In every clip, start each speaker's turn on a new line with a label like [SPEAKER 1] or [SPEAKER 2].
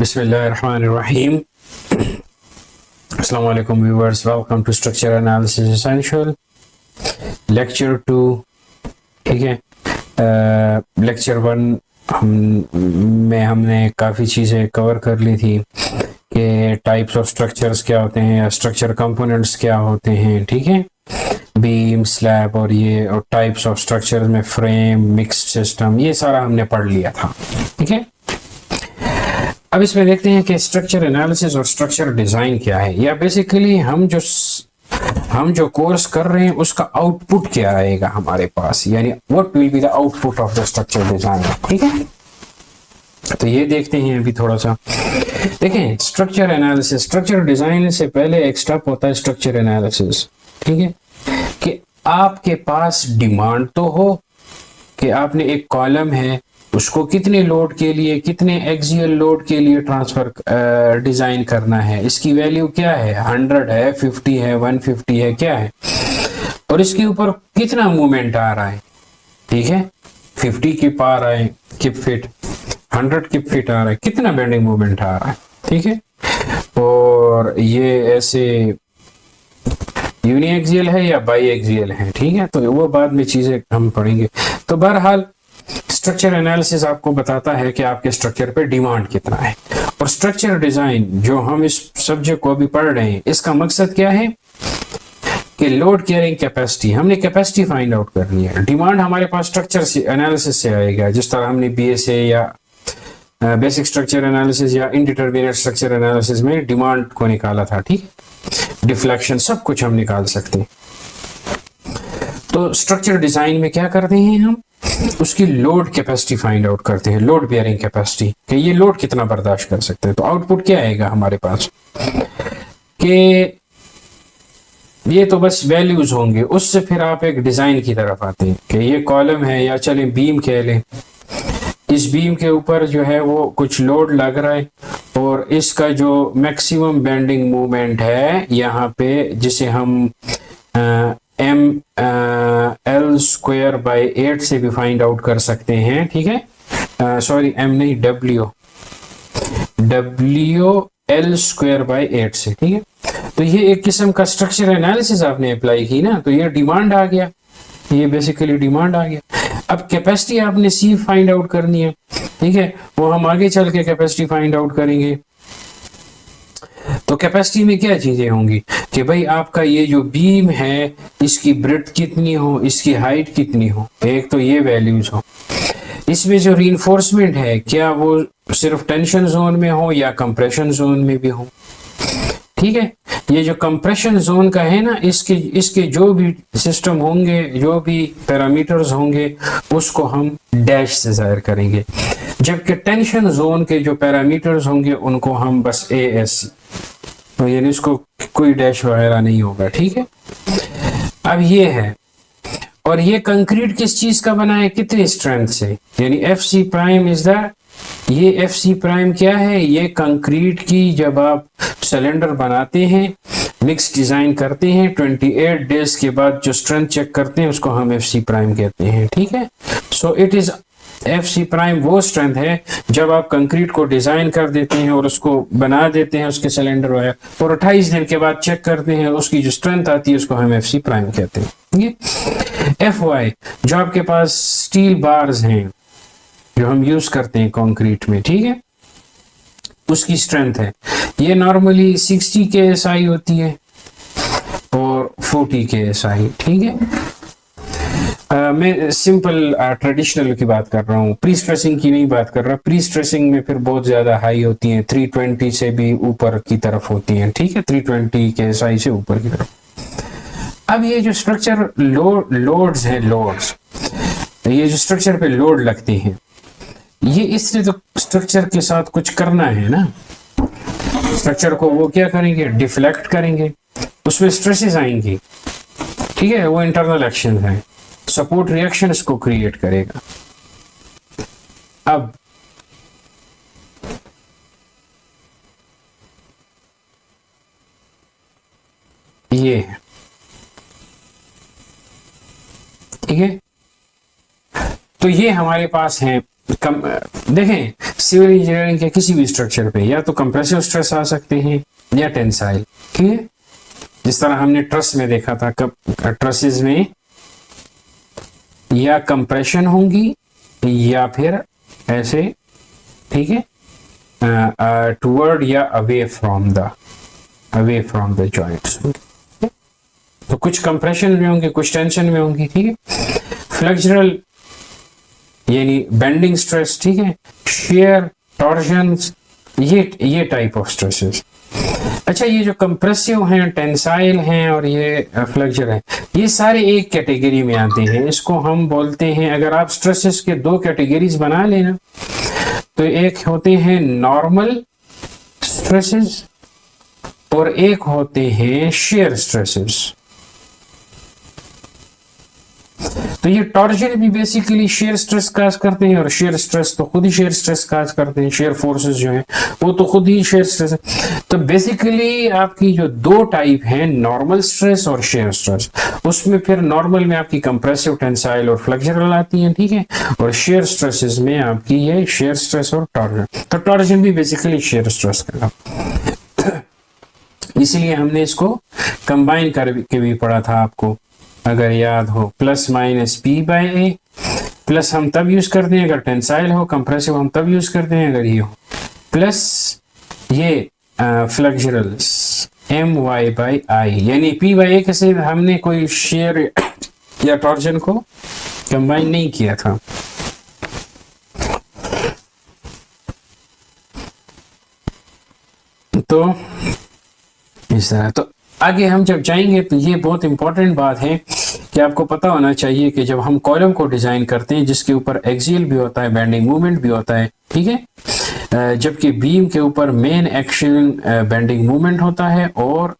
[SPEAKER 1] बिस्मिल्लाहिर्रहमानिर्रहीम। अस्सलाम वालेकुम viewers, welcome to structure analysis essential lecture 2। ठीक है, लेक्चर 1 हमने काफ़ी चीज़ें कवर कर ली थी कि टाइप्स ऑफ स्ट्रक्चर्स क्या होते हैं, स्ट्रक्चर कंपोनेंट्स क्या होते हैं। ठीक है, बीम, स्लैब और ये और टाइप्स ऑफ स्ट्रक्चर्स में फ्रेम, मिक्स्ड सिस्टम, ये सारा हमने पढ़ लिया था। ठीक है, अब इसमें देखते हैं कि स्ट्रक्चर एनालिसिस और स्ट्रक्चर डिजाइन क्या है, या बेसिकली हम जो कोर्स कर रहे हैं उसका आउटपुट क्या आएगा हमारे पास, यानी what will be the output of the structure design. ठीक है, तो ये देखते हैं अभी थोड़ा सा। देखें, स्ट्रक्चर एनालिसिस, स्ट्रक्चर डिजाइन से पहले एक स्टेप होता है स्ट्रक्चर एनालिसिस। ठीक है, कि आपके पास डिमांड तो हो कि आपने एक कॉलम है, उसको कितने लोड के लिए, कितने एक्सियल लोड के लिए ट्रांसफर डिजाइन करना है, इसकी वैल्यू क्या है, 100 है, 50 है, 150 है, क्या है, और इसके ऊपर कितना मूवमेंट आ रहा है। ठीक है, 50 किप आ रहा है, किप फिट, 100 किप फिट आ रहा है, कितना बेंडिंग मूवमेंट आ रहा है। ठीक है, और ये ऐसे यूनी एक्सियल है या बाई एक्सियल है। ठीक है, तो वो बाद में चीजें हम पढ़ेंगे। तो बहरहाल स्ट्रक्चर एनालिसिस आपको बताता है कि आपके स्ट्रक्चर पे डिमांड कितना है, और स्ट्रक्चर डिजाइन जो हम इस सब्जेक्ट को अभी पढ़ रहे हैं, इसका मकसद क्या है कि लोड कैरिंग कैपेसिटी, हमने कैपेसिटी फाइंड आउट करनी है। डिमांड हमारे पास स्ट्रक्चर से एनालिसिस से आएगा, जिस तरह हमने बीएसए या बेसिक स्ट्रक्चर एनालिसिस या इनडिटरमिनेट स्ट्रक्चर एनालिसिस में डिमांड को निकाला था। ठीक, डिफ्लेक्शन सब कुछ हम निकाल सकते हैं। तो स्ट्रक्चर डिजाइन में क्या करते हैं, हम उसकी लोड कैपेसिटी फाइंड आउट करते हैं, लोड बेयरिंग कैपेसिटी, कि ये लोड कितना बर्दाश्त कर सकते हैं। तो आउटपुट क्या आएगा हमारे पास कि ये तो बस वैल्यूज होंगे, उससे फिर आप एक डिजाइन की तरफ आते हैं कि ये कॉलम है, या चले बीम कह लें, इस बीम के ऊपर जो है वो कुछ लोड लग रहा है, और इसका जो मैक्सिमम बेंडिंग मूवमेंट है यहाँ पे, जिसे हम एल स्क्वायर बाई 8 से भी फाइंड आउट कर सकते हैं। ठीक है, सॉरी एम नहीं, डब्ल्यू एल स्क्वायर बाई 8 से। ठीक है, तो ये एक किस्म का स्ट्रक्चर एनालिसिस आपने अप्लाई की ना, तो ये डिमांड आ गया, ये बेसिकली डिमांड आ गया। अब कैपेसिटी आपने सी फाइंड आउट करनी है। ठीक है, वो हम आगे चल के कैपेसिटी फाइंड आउट करेंगे। तो कैपेसिटी में क्या चीजें होंगी कि भाई आपका ये जो बीम है, इसकी ब्रेड्थ कितनी हो, इसकी हाइट कितनी हो, एक तो ये वैल्यूज हो। इसमें जो रीइंफोर्समेंट है, क्या वो सिर्फ टेंशन जोन में हो या कंप्रेशन जोन में भी हो। ठीक है, ये जो कंप्रेशन जोन का है ना, इसके जो भी सिस्टम होंगे, जो भी पैरामीटर्स होंगे, उसको हम डैश से जाहिर करेंगे, जबकि टेंशन जोन के जो पैरामीटर्स होंगे उनको हम बस AS, तो यानी इसको कोई डैश वगैरह नहीं होगा। ठीक है, अब ये है, और ये कंक्रीट किस चीज का बना है, कितनी स्ट्रेंथ से, यानी FC प्राइम इज द, ये FC प्राइम क्या है, ये कंक्रीट की जब आप सिलेंडर बनाते हैं, मिक्स डिजाइन करते हैं, 28 डेज के बाद जो स्ट्रेंथ चेक करते हैं उसको हम FC प्राइम कहते हैं। ठीक है, so it is FC prime वो स्ट्रेंथ है जब आप कंक्रीट को डिजाइन कर देते हैं और उसको बना देते हैं, उसके सिलेंडर वगैरह, और 28 दिन के बाद चेक करते हैं, उसकी जो स्ट्रेंथ आती है उसको हम FC प्राइम कहते हैं। FY जो आपके पास स्टील बार्स हैं जो हम यूज करते हैं कंक्रीट में, ठीक है, उसकी स्ट्रेंथ है, ये नॉर्मली 60 KSI होती है और 40 KSI। ठीक है, मैं सिंपल ट्रेडिशनल की बात कर रहा हूँ, प्री स्ट्रेसिंग की नहीं बात कर रहा। प्री स्ट्रेसिंग में फिर बहुत ज्यादा हाई होती हैं, 320 से भी ऊपर की तरफ होती हैं। ठीक है, 320 KSI से ऊपर की तरफ। अब ये जो स्ट्रक्चर लोड्स हैं, लोड्स, ये जो स्ट्रक्चर पे लोड लगते हैं, ये इससे तो स्ट्रक्चर के साथ कुछ करना है ना, स्ट्रक्चर को वो क्या करेंगे, डिफ्लेक्ट करेंगे, उसमें स्ट्रेसेस आएंगी। ठीक है, वो इंटरनल एक्शन है, सपोर्ट रिएक्शन इसको क्रिएट करेगा। अब ये है, ठीक है, तो ये हमारे पास है। देखें, सिविल इंजीनियरिंग के किसी भी स्ट्रक्चर पे या तो कंप्रेसिव स्ट्रेस आ सकते हैं या टेंसाइल, ठीक है। जिस तरह हमने ट्रस में देखा था, ट्रसेस में या कंप्रेशन होंगी या फिर ऐसे, ठीक है, टुवर्ड या अवे फ्रॉम द जॉइंट्स। तो कुछ कंप्रेशन में होंगे, कुछ टेंशन में होंगी, ठीक है। फ्लेक्सुरल यानी बेंडिंग स्ट्रेस, ठीक है, शेयर, टॉर्जन्स, ये टाइप ऑफ स्ट्रेसेस। अच्छा, ये जो कंप्रेसिव हैं, टेंसाइल हैं और ये फ्लेक्सर हैं, ये सारे एक कैटेगरी में आते हैं। इसको हम बोलते हैं, अगर आप स्ट्रेसेस के दो कैटेगरीज बना लेना, तो एक होते हैं नॉर्मल स्ट्रेसेस और एक होते हैं शेयर स्ट्रेसेस। तो ये टॉर्जन भी बेसिकली शेयर स्ट्रेस काज करते हैं और शेयर स्ट्रेस तो खुद ही शेयर स्ट्रेस काज करते हैं। शेयर फोर्सेस जो हैं वो तो खुद ही शेयर स्ट्रेस है। तो बेसिकली आपकी जो दो टाइप है, नॉर्मल स्ट्रेस और शेयर स्ट्रेस, उसमें फिर नॉर्मल में आपकी कंप्रेसिव, टेंसाइल और फ्लेक्सुरल आती हैं, ठीक है, और शेयर स्ट्रेसेस में आपकी ये शेयर स्ट्रेस और टॉर्जन। तो टॉर्जन भी बेसिकली शेयर स्ट्रेस का, इसलिए हमने इसको कंबाइन करके भी पढ़ा था आपको, अगर याद हो, प्लस माइनस पी बाय ए। प्लस हम तब यूज करते हैं अगर टेंसाइल हो, कंप्रेसिव हम तब यूज करते हैं अगर ये हो, प्लस ये फ्लेक्सुरल्स एम वाई बाई आई, यानी पी बाई ए के साथ हमने कोई शेयर या टॉर्जन को कंबाइन नहीं किया था। तो इस तरह, तो आगे हम जब जाएंगे तो ये बहुत इंपॉर्टेंट बात है कि आपको पता होना चाहिए कि जब हम कॉलम को डिजाइन करते हैं जिसके ऊपर एक्सियल भी होता है, बेंडिंग मूवमेंट भी होता है, ठीक है, जबकि बीम के ऊपर मेन एक्शन बेंडिंग मूवमेंट होता है और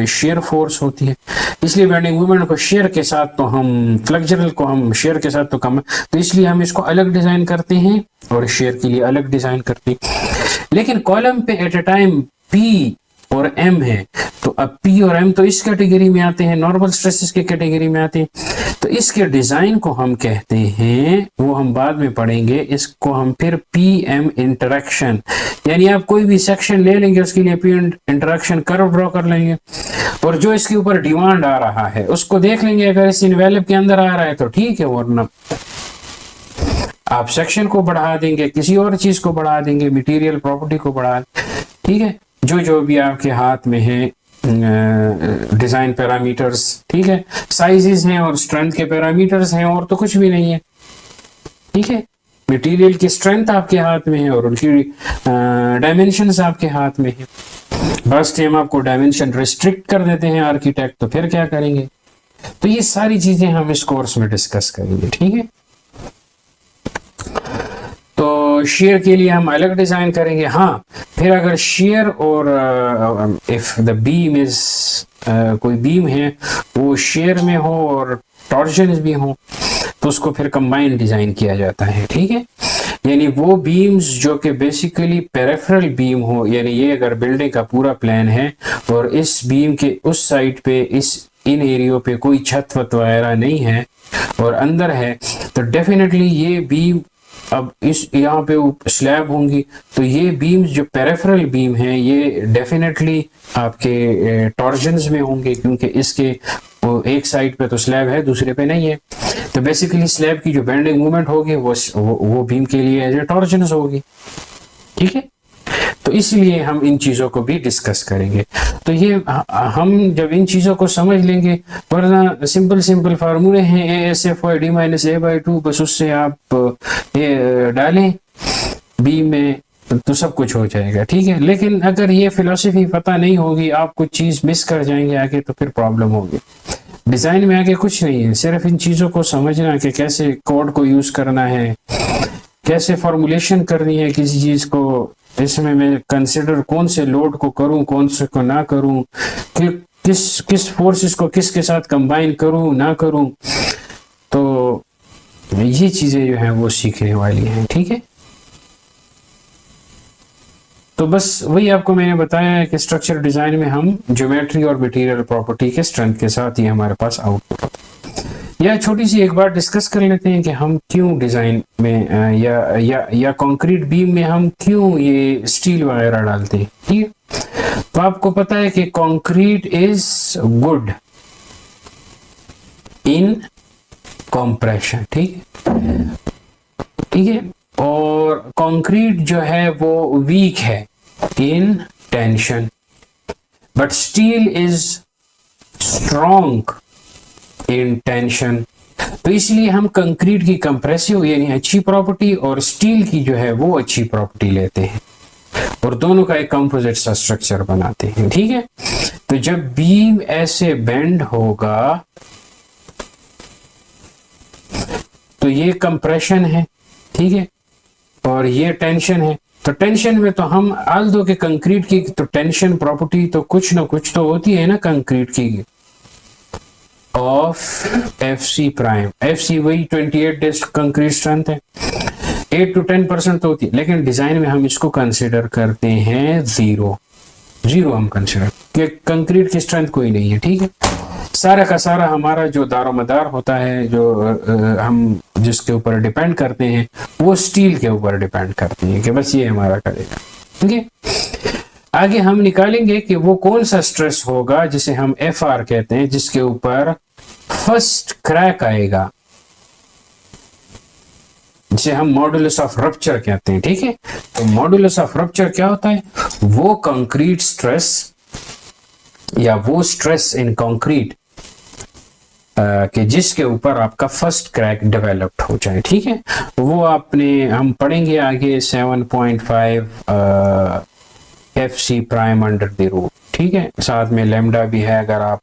[SPEAKER 1] शेयर फोर्स होती है। इसलिए बेंडिंग मूवमेंट को शेयर के साथ तो हम, फ्लेक्सुरल को हम शेयर के साथ तो कम, तो इसलिए हम इसको अलग डिजाइन करते हैं और शेयर के लिए अलग डिजाइन करते हैं। लेकिन कॉलम पे एट ए टाइम पी और एम है, तो अब पी और एम तो इस कैटेगरी में आते हैं, नॉर्मल स्ट्रेसेस के कैटेगरी में आते हैं। तो इसके डिजाइन को हम कहते हैं, वो हम बाद में पढ़ेंगे, इसको हम फिर पी एम इंटरेक्शन, यानी आप कोई भी सेक्शन ले लेंगे उसके लिए पी इंटरेक्शन कर्व ड्रॉ कर लेंगे और जो इसके ऊपर डिमांड आ रहा है उसको देख लेंगे। अगर इस इनवेलप के अंदर आ रहा है तो ठीक है, वरना आप सेक्शन को बढ़ा देंगे, किसी और चीज को बढ़ा देंगे, मटेरियल प्रॉपर्टी को बढ़ा, ठीक है, जो भी आपके हाथ में है, डिजाइन पैरामीटर्स, ठीक है, साइजेस हैं और स्ट्रेंथ के पैरामीटर्स हैं, और तो कुछ भी नहीं है, ठीक है। मटेरियल की स्ट्रेंथ आपके हाथ में है और उनकी डायमेंशंस आपके हाथ में है। बस हम आपको डायमेंशन रिस्ट्रिक्ट कर देते हैं आर्किटेक्ट, तो फिर क्या करेंगे? तो ये सारी चीजें हम इस कोर्स में डिस्कस करेंगे, ठीक है। तो शेयर के लिए हम अलग डिजाइन करेंगे। हाँ, फिर अगर शेयर और इफ द बीम इज, कोई बीम है वो शेयर में हो और टॉर्जन भी हो, तो उसको फिर कंबाइंड डिजाइन किया जाता है, ठीक है। यानी वो बीम्स जो कि बेसिकली पेरिफेरल बीम हो, यानी ये अगर बिल्डिंग का पूरा प्लान है और इस बीम के उस साइड पे, इन एरियो पे कोई छत वत वगैरह नहीं है और अंदर है, तो डेफिनेटली ये बीम, अब इस यहाँ पे स्लैब होंगी, तो ये बीम्स जो पेरिफेरल बीम हैं ये डेफिनेटली आपके टॉर्जन्स में होंगे, क्योंकि इसके एक साइड पे तो स्लैब है, दूसरे पे नहीं है। तो बेसिकली स्लैब की जो बेंडिंग मूवमेंट होगी वो बीम के लिए एज ए टॉर्जन्स होगी, ठीक है। तो इसलिए हम इन चीजों को भी डिस्कस करेंगे। तो ये हम जब इन चीजों को समझ लेंगे, वरना सिंपल फार्मूले हैं, ASFY-D-A/2, बस उससे आप ये डालें बी में तो सब कुछ हो जाएगा, ठीक है। लेकिन अगर ये फिलॉसफी पता नहीं होगी, आप कुछ चीज मिस कर जाएंगे आगे, तो फिर प्रॉब्लम होगी। डिजाइन में आगे कुछ नहीं है, सिर्फ इन चीजों को समझना कि कैसे कोड को यूज करना है, कैसे फॉर्मुलेशन करनी है किसी चीज को, इसमें मैं कंसिडर कौन से लोड को करूं, कौन से को ना करूं, किस फोर्सेस को किसके साथ कंबाइन करूं ना करूं, तो ये चीजें जो हैं वो सीखने वाली हैं, ठीक है। तो बस वही आपको मैंने बताया है कि स्ट्रक्चर डिजाइन में हम ज्योमेट्री और मटेरियल प्रॉपर्टी के स्ट्रेंथ के साथ ही हमारे पास आउटपुट होता है। या छोटी सी एक बार डिस्कस कर लेते हैं कि हम क्यों डिजाइन में या कंक्रीट बीम में हम क्यों ये स्टील वगैरह डालते हैं, ठीक है। तो आपको पता है कि concrete is good in compression, ठीक है, और कंक्रीट जो है वो वीक है in tension, but still is strong in tension. तो इसलिए हम कंक्रीट की कंप्रेसिव यानी अच्छी प्रॉपर्टी और स्टील की जो है वो अच्छी प्रॉपर्टी लेते हैं और दोनों का एक कंपोजिट सा स्ट्रक्चर बनाते हैं, ठीक है। तो जब बीम ऐसे बेंड होगा तो ये कंप्रेशन है, ठीक है, और ये टेंशन है। तो टेंशन में तो हम आल दो के कंक्रीट की तो टेंशन प्रॉपर्टी तो कुछ ना कुछ तो होती है ना कंक्रीट की, of F C prime. F C वही 28 डेज कंक्रीट स्ट्रेंथ है, 8 to 10% तो होती है, लेकिन डिजाइन में हम इसको कंसिडर करते हैं जीरो हम कंसिडर कि कंक्रीट की स्ट्रेंथ कोई नहीं है, ठीक है। सारा का सारा हमारा जो दारोमदार होता है, जो हम जिसके ऊपर डिपेंड करते हैं, वो स्टील के ऊपर डिपेंड करते हैं कि बस ये हमारा करेगा, ठीक है। आगे हम निकालेंगे कि वो कौन सा स्ट्रेस होगा जिसे हम एफ आर कहते हैं, जिसके ऊपर फर्स्ट क्रैक आएगा, जिसे हम मॉडुलस ऑफ रप्चर कहते हैं, ठीक है। तो मॉडुलस ऑफ रप्चर क्या होता है? वो कंक्रीट स्ट्रेस या वो स्ट्रेस इन कंक्रीट कि जिसके ऊपर आपका फर्स्ट क्रैक डेवलप्ड हो जाए, ठीक है। वो हम पढ़ेंगे आगे 7.5 F C prime under the root, ठीक है। साथ में लेमडा भी है अगर आप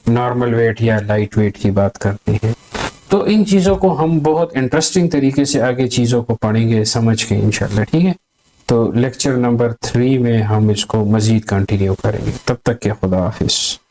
[SPEAKER 1] नॉर्मल वेट या लाइट वेट की बात करते हैं। तो इन चीज़ों को हम बहुत इंटरेस्टिंग तरीके से आगे चीज़ों को पढ़ेंगे समझ के इंशाल्लाह, ठीक है। तो लेक्चर नंबर 3 में हम इसको मज़ीद कंटिन्यू करेंगे। तब तक के खुदा हाफिज़।